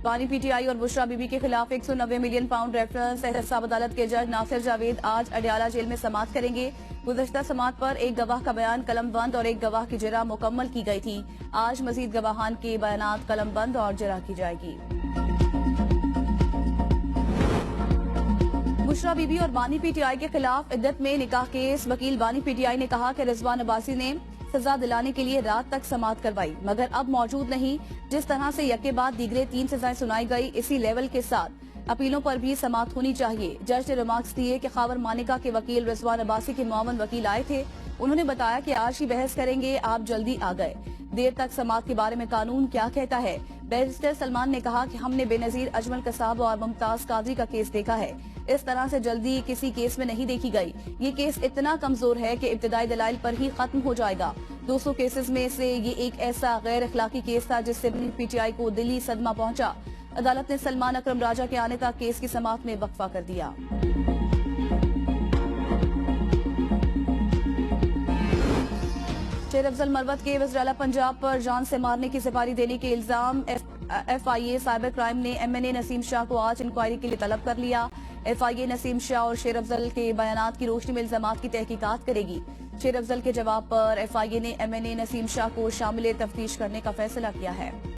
بانی P T I اور بشرا be be کے خلاف 190 ملین پاؤنڈ ریفرنس احتساب عدالت کے جج ناصر جاوید آج اڈیالہ جیل میں سماعت کریں گے۔ گزشتہ سماعت پر ایک گواہ کا بیان قلم بند اور ایک گواہ کی جرح مکمل کی گئی تھی۔ آج مزید گواہان کے بیانات قلم بند اور جرح کی جائے گی۔ بشرا بی بی اور بانی پی ٹی آئی کے خلاف عدت میں نکاح کیس۔ وکیل بانی پی ٹی آئی نے کہا کہ رضوان عباسی نے سزا دلانے کے لیے رات تک سماعت کروائی مگر اب موجود نہیں۔ جس طرح سے یکے بعد دیگرے 3 سزائیں سنائی گئی، اسی لیول کے ساتھ اپیلوں پر بھی سماعت ہونی چاہیے۔ جج نے ریمارکس دیے کہ خاور مانیکا کے وکیل رضوان عباسی کے معاون وکیل آئے تھے، انہوں نے بتایا کہ آج ہی بحث کریں گے، آپ جلدی آ گئے۔ دیر تک سماعت کے بارے میں قانون کیا کہتا ہے؟ بیرسٹر سلمان نے کہا کہ ہم نے بے نظیر اجمل قصاب اور ممتاز قادری کا کیس دیکھا ہے، اس طرح سے جلدی کسی کیس میں نہیں دیکھی گئی۔ یہ کیس اتنا کمزور ہے کہ ابتدائی دلائل پر ہی ختم ہو جائے گا۔ 200 کیسز میں سے یہ ایک ایسا غیر اخلاقی کیس تھا جس سے پی ٹی آئی کو دلی صدمہ پہنچا۔ عدالت نے سلمان اکرم راجہ کے آنے تک کیس کی سماعت میں وقفہ کر دیا۔ شیر افضل مروت کے وزیراعلی پنجاب پر جان سے مارنے کی سپاری دینے کے الزام۔ F I A cyber crime نے ایم این اے نسیم شاہ کو آج انکوائری کے لیے طلب کر لیا۔ ایف آئی اے نسیم شاہ اور شیر افضل کے بیانات کی روشنی میں الزامات کی تحقیقات کرے گی۔ شیر افضل کے جواب پر ایف آئی اے نے ایم این اے نسیم شاہ کو شامل تفتیش کرنے کا فیصلہ کیا ہے۔